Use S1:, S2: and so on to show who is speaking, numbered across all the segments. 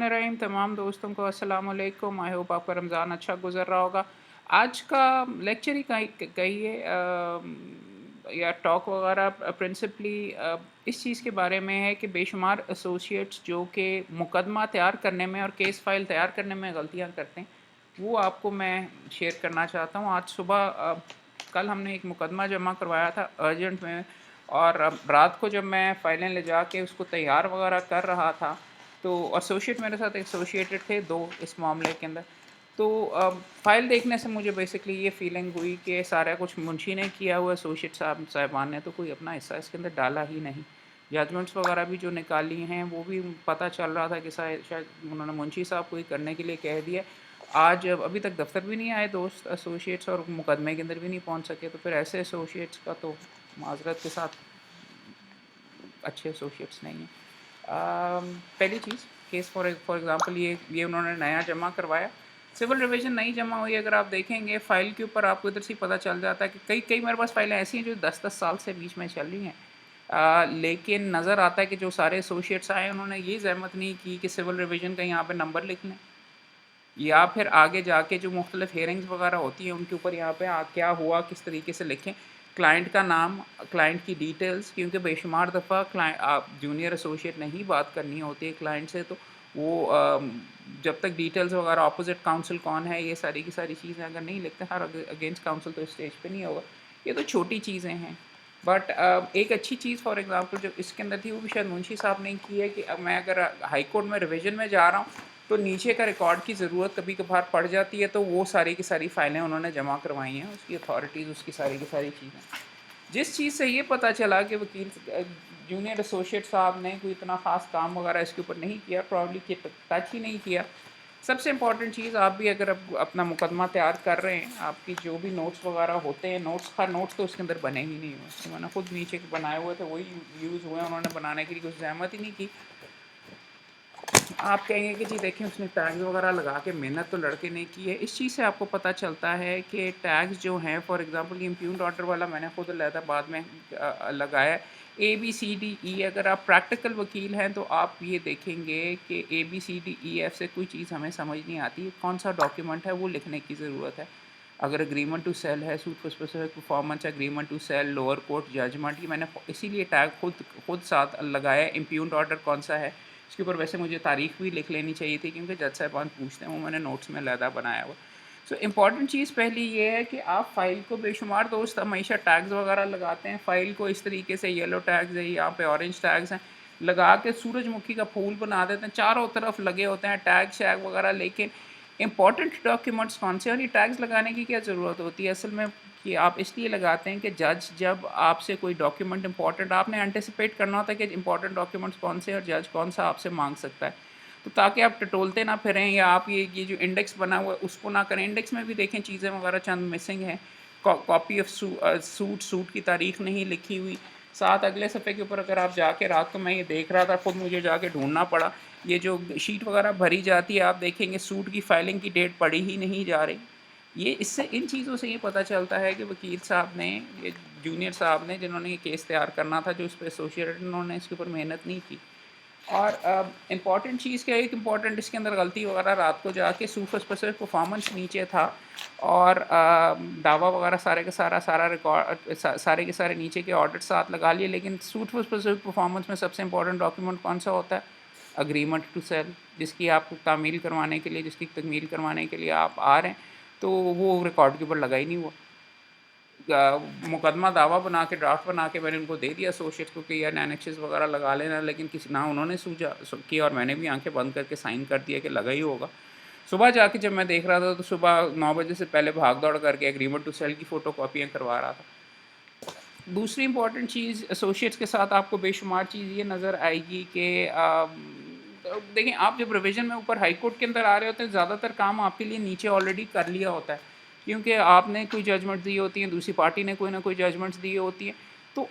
S1: रहीम तमाम दोस्तों को अस्सलाम वालेकुम। आई होप आपका रमज़ान अच्छा गुजर रहा होगा। आज का लेक्चर ही कहिए या टॉक वगैरह प्रिंसिपली इस चीज़ के बारे में है कि बेशुमार एसोसिएट्स जो कि मुकदमा तैयार करने में और केस फाइल तैयार करने में गलतियां करते हैं, वो आपको मैं शेयर करना चाहता हूँ। आज सुबह कल हमने एक मुकदमा जमा करवाया था अर्जेंट में, और रात को जब मैं फ़ाइलें ले जाके उसको तैयार वगैरह कर रहा था, तो एसोसिएट मेरे साथ एसोसिएटेड थे 2 इस मामले के अंदर। तो फ़ाइल देखने से मुझे बेसिकली ये फ़ीलिंग हुई कि सारा कुछ मुंशी ने किया हुआ है, एसोसिएट साहिबान ने तो कोई अपना हिस्सा इसके अंदर डाला ही नहीं। जजमेंट्स वगैरह भी जो निकाली हैं वो भी पता चल रहा था कि शायद उन्होंने मुंशी साहब को ही करने के लिए कह दिया। आज अभी तक दफ़्तर भी नहीं आए दोस्त एसोसिएट्स, और मुकदमे के अंदर भी नहीं पहुंच सके, तो फिर ऐसे एसोसिएट्स का तो माज़रत के साथ अच्छे एसोसिएट्स नहीं हैं। पहली चीज़, केस फॉर एग्ज़ाम्पल ये उन्होंने नया जमा करवाया, सिविल रिवीजन नहीं जमा हुई। अगर आप देखेंगे फ़ाइल के ऊपर आपको इधर से पता चल जाता है कि कई कई मेरे पास फ़ाइलें ऐसी हैं जो 10-10 साल से बीच में चल रही हैं। लेकिन नज़र आता है कि जो सारे एसोसिएट्स आए उन्होंने ये ज़हमत नहीं की कि सिविल रिवीजन का यहाँ पे नंबर लिख लें, या फिर आगे जाके जो मुख्तलिफ हेयरिंग्स वगैरह होती हैं उनके ऊपर यहाँ पे क्या हुआ किस तरीके से लिखें, क्लाइंट का नाम, क्लाइंट की डिटेल्स, क्योंकि बेशुमार दफ़ा क्लाइंट आप जूनियर एसोसिएट ने ही बात करनी होती है क्लाइंट से, तो वो जब तक डिटेल्स वगैरह अपोजिट काउंसिल कौन है ये सारी की सारी चीज़ें अगर नहीं लिखते, हर अगेंस्ट काउंसिल तो इस स्टेज पे नहीं होगा। ये तो छोटी चीज़ें हैं, बट एक अच्छी चीज़ फॉर एग्ज़ाम्पल जो इसके अंदर थी वो भी शायद मुंशी साहब ने की है कि अब मैं अगर हाई कोर्ट में रिवीजन में जा रहा हूँ तो नीचे का रिकॉर्ड की ज़रूरत कभी कभार पड़ जाती है, तो वो सारी की सारी फ़ाइलें उन्होंने जमा करवाई हैं, उसकी अथॉरिटीज़, उसकी सारी की सारी चीज़ें। जिस चीज़ से ये पता चला कि वकील जूनियर एसोसिएट साहब ने कोई इतना ख़ास काम वगैरह इसके ऊपर नहीं किया, प्रॉब्ली कि टच ही नहीं किया। सबसे इम्पॉर्टेंट चीज़, आप भी अगर अपना मुकदमा तैयार कर रहे हैं, आपकी जो भी नोट्स वगैरह होते हैं, हर नोट्स तो उसके अंदर बने ही नहीं हुए, तो मैंने खुद नीचे के बनाए हुए थे, वही यूज़ हुए, उन्होंने बनाने के लिए कुछ ज़हमत ही नहीं की। आप कहेंगे कि जी देखिए उसने टैग वगैरह लगा के मेहनत तो लड़के ने की है। इस चीज़ से आपको पता चलता है कि टैग्स जो हैं, फॉर एग्ज़ाम्पल ये इम्प्यूग्न्ड ऑर्डर वाला मैंने खुद अलहदा बाद में लगाया, ABCDE। अगर आप प्रैक्टिकल वकील हैं तो आप ये देखेंगे कि ABCDEF से कोई चीज़ हमें समझ नहीं आती, कौन सा डॉक्यूमेंट है वो लिखने की ज़रूरत है। अगर एग्रीमेंट टू सेल है, suit for specific performance, agreement to sale, lower court judgment, ये मैंने इसीलिए टैग खुद साथ लगाया। इम्प्यूग्न्ड ऑर्डर कौन सा है, इसके ऊपर वैसे मुझे तारीख भी लिख लेनी चाहिए थी क्योंकि जज साहबान पूछते हैं, वो मैंने नोट्स में अलहदा बनाया हुआ। सो इम्पॉर्टेंट चीज़ पहली ये है कि आप फ़ाइल को, बेशुमार दोस्त हमेशा टैग्स वगैरह लगाते हैं, फ़ाइल को इस तरीके से येलो टैग्स है, यहाँ पे ऑरेंज टैग्स हैं, लगा के सूरजमुखी का फूल बना देते हैं, चारों तरफ लगे होते हैं टैग शैग वगैरह। लेकिन इंपॉर्टेंट डॉक्यूमेंट्स कौन से, और ये टैग्स लगाने की क्या ज़रूरत होती है असल में, कि आप इसलिए लगाते हैं कि जज जब आपसे कोई डॉक्यूमेंट इंपॉर्टेंट, आपने एंटिसिपेट करना होता है कि इंपॉर्टेंट डॉक्यूमेंट्स कौन से और जज कौन सा आपसे मांग सकता है, तो ताकि आप टटोलते ना फिरें, या आप ये जो इंडेक्स बना हुआ है उसको ना करें। इंडेक्स में भी देखें चीज़ें वगैरह चंद मिसिंग हैं, कॉपी ऑफ सूट की तारीख नहीं लिखी हुई, साथ अगले सफ़े के ऊपर अगर आप जाके, रात को मैं ये देख रहा था खुद, मुझे जाके ढूंढना पड़ा, ये जो शीट वगैरह भरी जाती है आप देखेंगे सूट की फाइलिंग की डेट पड़ी ही नहीं जा रही। ये इससे, इन चीज़ों से ये पता चलता है कि वकील साहब ने, ये जूनियर साहब ने जिन्होंने ये केस तैयार करना था, जो इस पर एसोसिएटेड, उन्होंने इसके ऊपर मेहनत नहीं की। और इम्पॉर्टेंट चीज़ क्या है, एक इम्पॉर्टेंट इसके अंदर गलती वगैरह, रात को जाके सूपर स्पेसिफिक परफॉर्मेंस नीचे था, और दावा वगैरह सारे का सारा रिकॉर्ड, सारे के सारे नीचे के ऑडिट साथ लगा लिए, लेकिन सूट फॉर स्पेसिफिक परफॉर्मेंस में सबसे इंपॉर्टेंट डॉक्यूमेंट कौन सा होता है, अग्रीमेंट टू सेल, जिसकी आपको तामील करवाने के लिए, जिसकी तकमील करवाने के लिए आप आ रहे हैं, तो वो रिकॉर्ड के ऊपर लगा ही नहीं हुआ। मुकदमा दावा बना के, ड्राफ्ट बना के मैंने उनको दे दिया एसोसिएट्स को कि यार एनेक्सेस वगैरह लगा लेना, लेकिन किसी ना उन्होंने किया, और मैंने भी आंखें बंद करके साइन कर दिया कि लगा ही होगा। सुबह जाके जब मैं देख रहा था तो सुबह 9 बजे से पहले भाग दौड़ करके एग्रीमेंट टू सेल की फ़ोटो कॉपियाँ करवा रहा था। दूसरी इंपॉर्टेंट चीज़, एसोसिएट्स के साथ आपको बेशुमार चीज़ ये नज़र आएगी कि देखिए, आप जब रिवीजन में ऊपर हाई कोर्ट के अंदर आ रहे होते हैं, ज़्यादातर काम आपके लिए नीचे ऑलरेडी कर लिया होता है, क्योंकि आपने कोई जजमेंट दी होती हैं, दूसरी पार्टी ने कोई ना कोई जजमेंट्स दी होती हैं, तो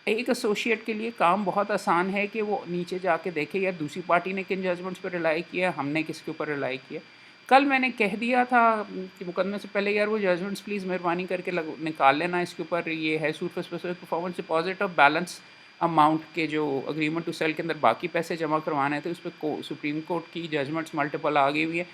S1: एक एसोसिएट के लिए काम बहुत आसान है कि वो नीचे जाके देखे यार दूसरी पार्टी ने किन जजमेंट्स पर रिलाई किया, हमने किसके ऊपर रिलाई किया। कल मैंने कह दिया था कि मुकदमे से पहले यार वो जजमेंट्स प्लीज़ मेहरबानी करके निकाल लेना, इसके ऊपर ये है suit for specific performance deposit of balance amount के जो एग्रीमेंट टू सेल के अंदर बाकी पैसे जमा करवाने थे, उस पर सुप्रीम कोर्ट की जजमेंट्स मल्टीपल आ गई हुई है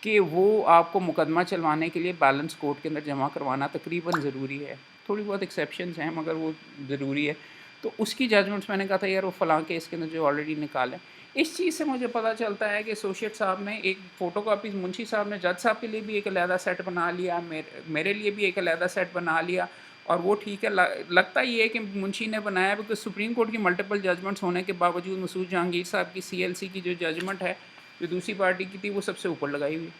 S1: कि वो आपको मुकदमा चलवाने के लिए बैलेंस कोर्ट के अंदर जमा करवाना तकरीबन ज़रूरी है। थोड़ी बहुत एक्सेप्शंस हैं मगर वो ज़रूरी है। तो उसकी जजमेंट्स मैंने कहा था यार वो फ़लाँ केस के अंदर जो ऑलरेडी निकाले। इस चीज़ से मुझे पता चलता है कि एसोसिएट साहब ने एक फ़ोटोकॉपीज़ मुंशी साहब ने जज साहब के लिए भी एक अलहदा सेट बना लिया, मेरे लिए भी एक अलहदा सेट बना लिया। और वो ठीक है, लगता ये है कि मुंशी ने बनाया बिकॉज़ सुप्रीम कोर्ट की मल्टीपल जजमेंट्स होने के बावजूद मसूद जहांगीर साहब की सीएलसी की जो जजमेंट है, जो दूसरी पार्टी की थी, वो सबसे ऊपर लगाई हुई।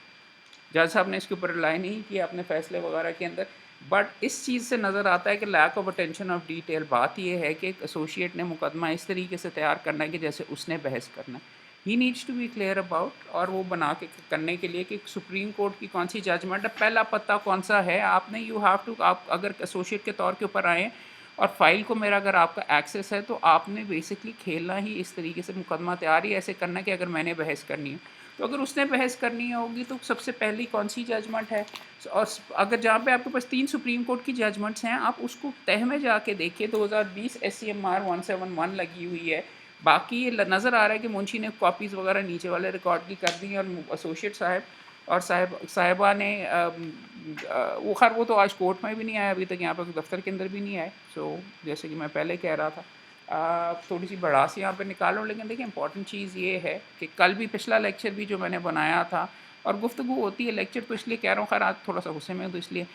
S1: जज साहब ने इसके ऊपर रिलाई नहीं किया अपने फैसले वगैरह के अंदर। बट इस चीज़ से नज़र आता है कि lack of attention of detail. बात ये है कि एसोसिएट ने मुकदमा इस तरीके से तैयार करना है कि जैसे उसने बहस करना है। He needs to be clear about, और वो बना के करने के लिए कि सुप्रीम कोर्ट की कौन सी जजमेंट है, पहला पत्ता कौन सा है। आपने यू हैव टू, आप अगर एसोसिएट के तौर के ऊपर आएँ और फाइल को मेरा अगर आपका एक्सेस है, तो आपने बेसिकली खेलना ही इस तरीके से, मुकदमा तैयार ही ऐसे करना कि अगर मैंने बहस करनी है, तो अगर उसने बहस करनी होगी तो सबसे पहली कौन सी जजमेंट है। और अगर जहाँ पे आपके पास 3 सुप्रीम कोर्ट की जजमेंट्स हैं, आप उसको तह में जाके देखिए। 2020 SCMR 171 लगी हुई है। बाकी ये नज़र आ रहा है कि मुंशी ने कॉपीज़ वगैरह नीचे वाले रिकॉर्ड की कर दी हैं, और एसोसिएट साहब और साहिबा ने वो खैर वो तो आज कोर्ट में भी नहीं आया अभी तक, यहाँ पर दफ्तर के अंदर भी नहीं आए। सो जैसे कि मैं पहले कह रहा था, थोड़ी सी भड़ास यहाँ पे निकालो। लेकिन देखिए इंपॉर्टेंट चीज़ ये है कि कल भी पिछला लेक्चर भी जो मैंने बनाया था, और गुफ्तगू होती है लेक्चर, तो इसलिए कह रहा हूँ, खैर आज थोड़ा सा गुस्से में हूँ तो इसलिए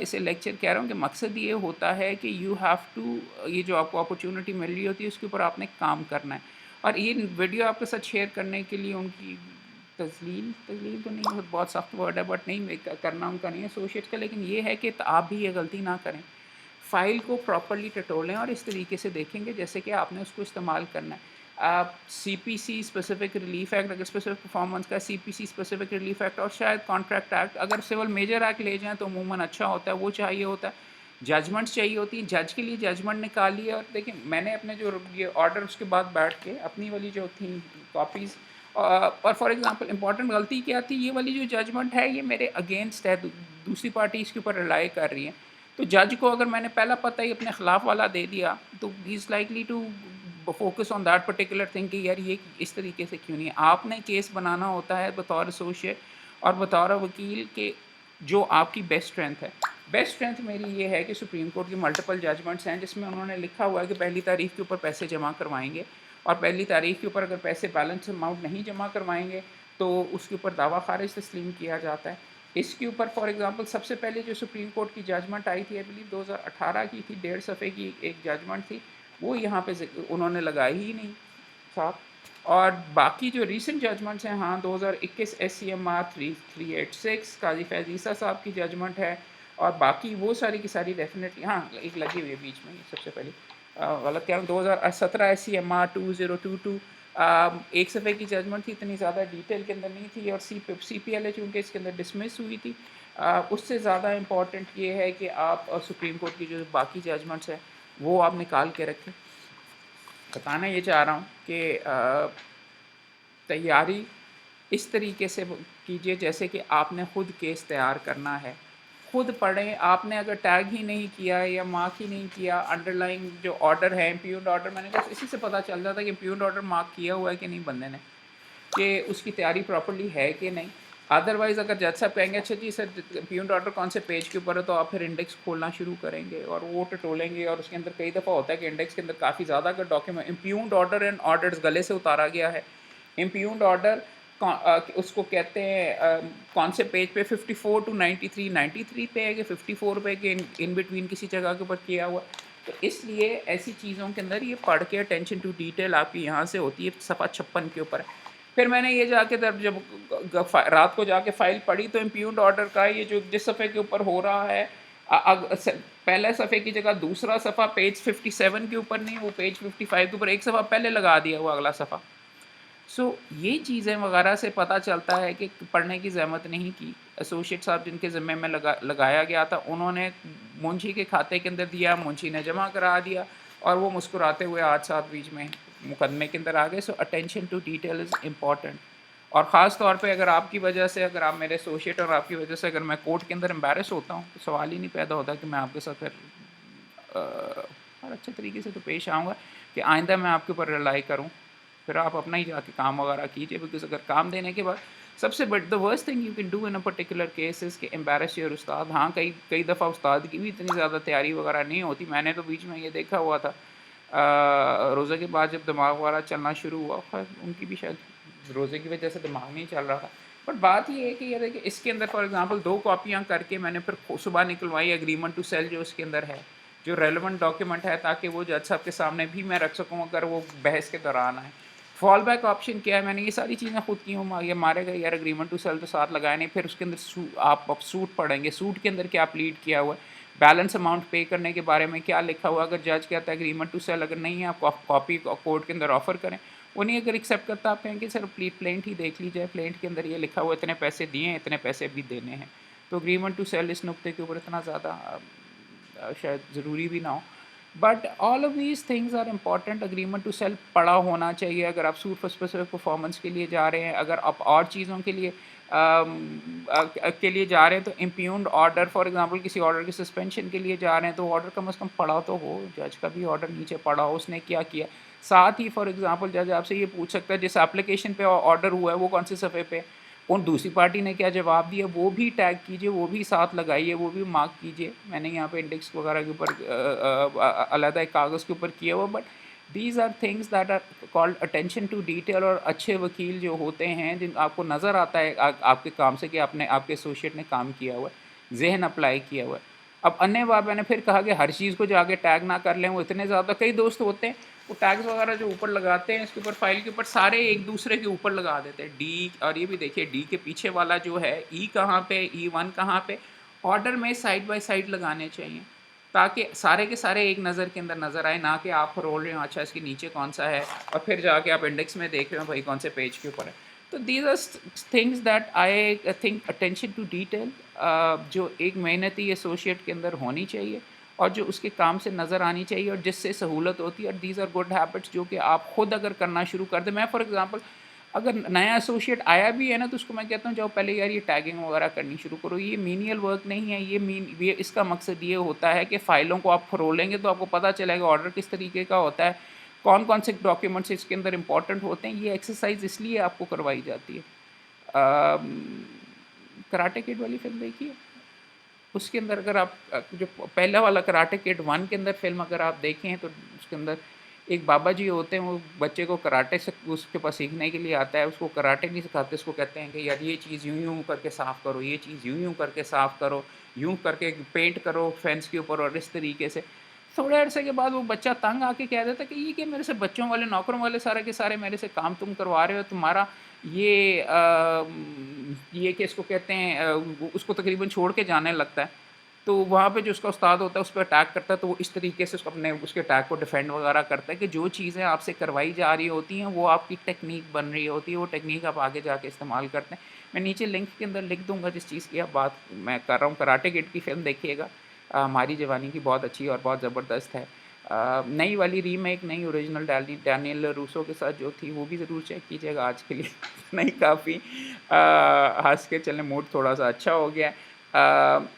S1: इसे लेक्चर कह रहा हूँ कि मकसद ये होता है कि यू हैव टू, ये जो आपको अपॉर्चुनिटी मिल रही होती है उसके ऊपर आपने काम करना है। और ये वीडियो आपके साथ शेयर करने के लिए उनकी तजलील तो नहीं, बहुत सख्त वर्ड है, बट नहीं करना उनका नहीं है एसोसिएट्स का, लेकिन ये है कि आप भी ये गलती ना करें। फ़ाइल को प्रॉपर्ली टटोलें और इस तरीके से देखेंगे जैसे कि आपने उसको इस्तेमाल करना है। आप सीपीसी स्पेसिफिक रिलीफ एक्ट, अगर स्पेसिफिक परफॉर्मेंस का सीपीसी स्पेसिफिक रिलीफ एक्ट, और शायद कॉन्ट्रैक्ट एक्ट, अगर सिविल मेजर एक्ट ले जाएँ तो अमूमन अच्छा होता है, वो चाहिए होता है। जजमेंट्स चाहिए होती हैं, जज के लिए जजमेंट निकालिए। और देखिए मैंने अपने जो ये ऑर्डर उसके बाद बैठ के अपनी वाली जो थी कॉपीज़, और फॉर एग्जांपल इंपॉर्टेंट गलती क्या थी, ये वाली जो जजमेंट है ये मेरे अगेंस्ट है, दूसरी पार्टी इसके ऊपर रिलाई कर रही है। तो जज को अगर मैंने पहला पता ही अपने ख़िलाफ़ वाला दे दिया, तो he is likely to focus on that particular thing कि यार ये इस तरीके से क्यों नहीं है। आपने केस बनाना होता है बतौर एसोसिएट और बतौर वकील के, जो आपकी बेस्ट स्ट्रेंथ है। बेस्ट स्ट्रेंथ मेरी ये है कि सुप्रीम कोर्ट की मल्टीपल जजमेंट्स हैं जिसमें उन्होंने लिखा हुआ है कि पहली तारीख के ऊपर पैसे जमा करवाएंगे, और पहली तारीख के ऊपर अगर पैसे बैलेंस अमाउंट नहीं जमा करवाएंगे तो उसके ऊपर दावा खारिज तस्लीम किया जाता है। इसके ऊपर फॉर एग्जांपल सबसे पहले जो सुप्रीम कोर्ट की जजमेंट आई थी, आई बिलीव 2018 की थी, 1.5 सफ़े की एक जजमेंट थी, वो यहाँ पे उन्होंने लगाई ही नहीं साहब। और बाकी जो रीसेंट जजमेंट्स हैं, हाँ 2021 SCMR 386 काजी फैज़ ईसा साहब की जजमेंट है, और बाकी वो सारी की सारी डेफिनेटली, हाँ एक लगी हुई है बीच में सबसे पहले, गलत कह रहा हूँ, 2017 SCMR 2022 एक सफ़े की जजमेंट थी, इतनी ज़्यादा डिटेल के अंदर नहीं थी, और CPLA चूँकि इसके अंदर डिसमिस हुई थी। उससे ज़्यादा इम्पॉर्टेंट ये है कि आप सुप्रीम कोर्ट की जो बाकी जजमेंट्स हैं वो आप निकाल के रखें। बताना ये चाह रहा हूँ कि तैयारी इस तरीके से कीजिए जैसे कि आपने ख़ुद केस तैयार करना है। खुद पढ़ें, आपने अगर टैग ही नहीं किया या मार्क ही नहीं किया, अंडरलाइन जो ऑर्डर है, इम्प्यूग्ड ऑर्डर, मैंने कहा इसी से पता चल जाता है कि इम्प्यूग्ड ऑर्डर मार्क किया हुआ है कि नहीं बंदे ने, कि उसकी तैयारी प्रॉपर्ली है कि नहीं। अदरवाइज़ अगर जज साहब कहेंगे अच्छा जी सर इम्प्यूग्ड ऑर्डर कौन से पेज के ऊपर है, तो आप फिर इंडेक्स खोलना शुरू करेंगे और वो टटोलेंगे, और उसके अंदर कई दफ़ा होता है कि इंडेक्स के अंदर काफ़ी ज़्यादा अगर डॉक्यूमेंट इम्प्यूग्ड ऑर्डर एंड ऑर्डर्स गले से उतारा गया है। इम्प्यूग्ड ऑर्डर उसको कहते हैं कौन से पेज पे, 54 टू 93 पे है कि 54 पे कि इन बिटवीन किसी जगह के ऊपर किया हुआ। तो इसलिए ऐसी चीज़ों के अंदर ये पढ़ के अटेंशन टू डिटेल आपकी यहाँ से होती है, सफ़ा 56 के ऊपर है। फिर मैंने ये जाके जब रात को जाके फ़ाइल पढ़ी, तो इम्प्यूग्ड ऑर्डर का ये जो जिस सफ़े के ऊपर हो रहा है, पहले सफ़े की जगह दूसरा सफ़ा पेज 57 के ऊपर नहीं, वो पेज 55 के ऊपर एक सफ़ा पहले लगा दिया हुआ अगला सफ़ा। ये चीज़ें वगैरह से पता चलता है कि पढ़ने की ज़हमत नहीं की। एसोसिएट साहब जिनके ज़िम्मे में लगाया गया था, उन्होंने मुंशी के खाते के अंदर दिया, मुंशी ने जमा करा दिया, और वो मुस्कुराते हुए आज साथ बीच में मुकदमे के अंदर आ गए। Attention to detail is important. और ख़ास तौर पे अगर आपकी वजह से, अगर आप मेरे एसोसिएट और आपकी वजह से अगर मैं कोर्ट के अंदर एम्बैरस होता हूँ, तो सवाल ही नहीं पैदा होता कि मैं आपके साथ फिर और अच्छे तरीके से तो पेश आऊँगा। कि आइंदा मैं आपके ऊपर रिलाई करूँ, फिर आप अपना ही जाके काम वगैरह कीजिए। बिकॉज़ अगर काम देने के बाद सबसे but the worst thing you can do in a particular case is कि एम्बैरेस योर उस्ताद। हाँ, कई कई दफ़ा उस्ताद की भी इतनी ज़्यादा तैयारी वगैरह नहीं होती। मैंने तो बीच में ये देखा हुआ था रोज़े के बाद जब दिमाग वगैरह चलना शुरू हुआ, ख़ैर उनकी भी शायद रोज़े की वजह से दिमाग नहीं चल रहा था। बट बात ये है कि ये देखिए इसके अंदर फॉर एग्ज़ाम्पल 2 कॉपियाँ करके मैंने फिर सुबह निकलवाई एग्रीमेंट टू सेल जो इसके अंदर है, जो रेलेवेंट डॉक्यूमेंट है, ताकि वो जज साहब के सामने भी मैं रख सकूँ अगर वो बहस के दौरान आए। फॉल बैक ऑप्शन क्या है, मैंने ये सारी चीज़ें खुद की हूँ, ये मारे गए यार एग्रीमेंट टू सेल तो साथ लगाए नहीं, फिर उसके अंदर आप अब सूट पढ़ेंगे, सूट के अंदर क्या प्लीड किया हुआ है, बैलेंस अमाउंट पे करने के बारे में क्या लिखा हुआ है, अगर जज कहता है एग्रीमेंट टू सेल अगर नहीं है आप कॉपी कोर्ट के अंदर ऑफर करें, उन्हें अगर एक्सेप्ट करता आप कहेंगे सर प्लेंट ही देख लीजिए, प्लेंट के अंदर ये लिखा हुआ है इतने पैसे दिए हैं, इतने पैसे भी देने हैं। तो एग्रीमेंट टू सेल इस नुक्ते के ऊपर इतना ज़्यादा शायद ज़रूरी भी ना हो। But all of these things are important. Agreement to sale पढ़ा होना चाहिए अगर आप सूट फॉर स्पेसिफिक परफॉर्मेंस के लिए जा रहे हैं। अगर आप और चीज़ों के लिए जा रहे हैं तो इम्प्यून्ड ऑर्डर फॉर एग्जांपल किसी ऑर्डर की सस्पेंशन के लिए जा रहे हैं तो ऑर्डर कम से कम पढ़ा तो हो, जज का भी ऑर्डर नीचे पढ़ा हो उसने क्या किया। साथ ही फॉर एग्जांपल जज आपसे ये पूछ सकता है जिस एप्लीकेशन पे ऑर्डर हुआ है वो कौन से सफ़े पे, और दूसरी पार्टी ने क्या जवाब दिया वो भी टैग कीजिए, वो भी साथ लगाइए, वो भी मार्क कीजिए। मैंने यहाँ पे इंडेक्स वगैरह के ऊपर अलग एक कागज़ के ऊपर किया हुआ। But these are things that are called attention to detail. और अच्छे वकील जो होते हैं जिन आपको नज़र आता है आपके काम से कि आपने आपके एसोसिएट ने काम किया हुआ है, जहन अप्लाई किया हुआ है। अब अन्य बार मैंने फिर कहा कि हर चीज़ को जाके टैग ना कर लें, वो इतने ज़्यादा कई दोस्त होते हैं वो टैग्स वगैरह जो ऊपर लगाते हैं इसके ऊपर फाइल के ऊपर सारे एक दूसरे के ऊपर लगा देते हैं डी। और ये भी देखिए डी के पीछे वाला जो है ई कहाँ पे, E1 कहाँ पे, ऑर्डर में साइड बाय साइड लगाने चाहिए ताकि सारे के सारे एक नज़र के अंदर नज़र आए, ना कि आप रोल रहे हो अच्छा इसके नीचे कौन सा है और फिर जाके आप इंडेक्स में देख रहे हो भाई कौन से पेज के ऊपर है। तो these are things that I think attention to detail जो एक मेहनती एसोसिएट के अंदर होनी चाहिए और जो उसके काम से नज़र आनी चाहिए और जिससे सहूलत होती है। और दीज आर गुड हैबिट्स जो कि आप खुद अगर करना शुरू कर दें। मैं फॉर एग्जांपल अगर नया एसोसिएट आया भी है ना तो उसको मैं कहता हूँ जाओ पहले यार ये टैगिंग वगैरह करनी शुरू करो। ये मीनियल वर्क नहीं है, ये इसका मकसद ये होता है कि फ़ाइलों को आप फरोलेंगे तो आपको पता चलेगा ऑर्डर किस तरीके का होता है, कौन कौन से डॉक्यूमेंट्स इसके अंदर इंपॉर्टेंट होते हैं। ये एक्सरसाइज इसलिए आपको करवाई जाती है। कराटे किड वाली फिल्म देखी है? उसके अंदर अगर आप जो पहला वाला कराटे किड 1 के अंदर फ़िल्म अगर आप देखें हैं तो उसके अंदर एक बाबा जी होते हैं, वो बच्चे को कराटे से उसके पास सीखने के लिए आता है, उसको कराटे नहीं सिखाते, उसको कहते हैं कि यार ये चीज़ यूँ-यूँ करके साफ़ करो, ये चीज़ यूँ-यूँ करके साफ़ करो, यूँ करके पेंट करो फेंस के ऊपर और इस तरीके से। थोड़े अरसे के बाद वो बच्चा तंग आके कह देता है कि ये क्या मेरे से बच्चों वाले नौकरों वाले सारे के सारे मेरे से काम तुम करवा रहे हो, तुम्हारा ये ये कि इसको कहते हैं उसको तकरीबन छोड़ के जाने लगता है। तो वहाँ पे जो उसका उस्ताद होता है उस पे अटैक करता है तो वो इस तरीके से उसको अपने उसके अटैक को डिफेंड वगैरह करता है कि जो चीज़ें आपसे करवाई जा रही होती हैं वो आपकी टेक्नीक बन रही होती है, वो टेक्नीक आप आगे जाके इस्तेमाल करते हैं। मैं नीचे लिंक के अंदर लिख दूँगा जिस चीज़ की आप बात मैं कर रहा हूँ, कराटे किड की फ़िल्म देखिएगा। हमारी जवानी की बहुत अच्छी और बहुत ज़बरदस्त है। नई वाली रीमेक नहीं, ओरिजिनल डैनियल रूसो के साथ जो थी वो भी ज़रूर चेक कीजिएगा आज के लिए। नहीं काफ़ी हँस के चलें, मूड थोड़ा-सा अच्छा हो गया है।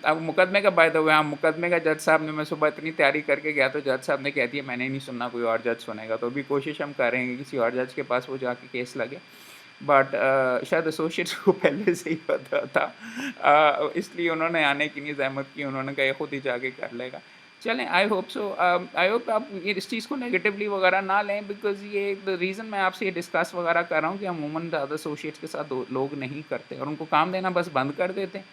S1: अब मुकदमे का बाय द वे, हाँ, मुकदमे का जज साहब ने, मैं सुबह इतनी तैयारी करके गया तो जज साहब ने कह दिया मैंने नहीं सुनना, कोई और जज सुनेगा। तो अभी कोशिश हम करेंगे किसी और जज के पास वो जाके केस लगे। बट शायद एसोसिएट्स को पहले से ही पता था, इसलिए उन्होंने आने की नहीं ज़हमत की, उन्होंने कहा ये खुद ही जाके कर लेगा। चलें, I hope so, I hope आप ये इस चीज़ को नेगेटिवली वगैरह ना लें, बिकॉज़ ये द रीज़न मैं आपसे ये डिस्कस वगैरह कर रहा हूँ कि अमूमन ज़्यादा एसोसिएट्स के साथ लोग नहीं करते और उनको काम देना बस बंद कर देते हैं।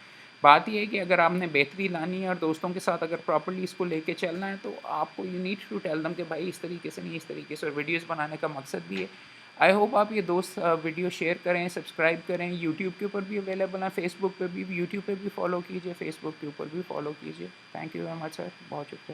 S1: बात ये है कि अगर आपने बेहतरी लानी है और दोस्तों के साथ अगर प्रॉपर्ली इसको लेके चलना है तो आपको you need to tell them कि भाई इस तरीके से नहीं, इस तरीके से। और वीडियोस बनाने का मकसद भी है। आई होप आप ये दोस्त वीडियो शेयर करें, सब्सक्राइब करें। यूट्यूब के ऊपर भी अवेलेबल हैं, फेसबुक पे भी, यूट्यूब पे भी फॉलो कीजिए, फेसबुक के ऊपर भी फॉलो कीजिए। Thank you very much sir, बहुत शुक्रिया।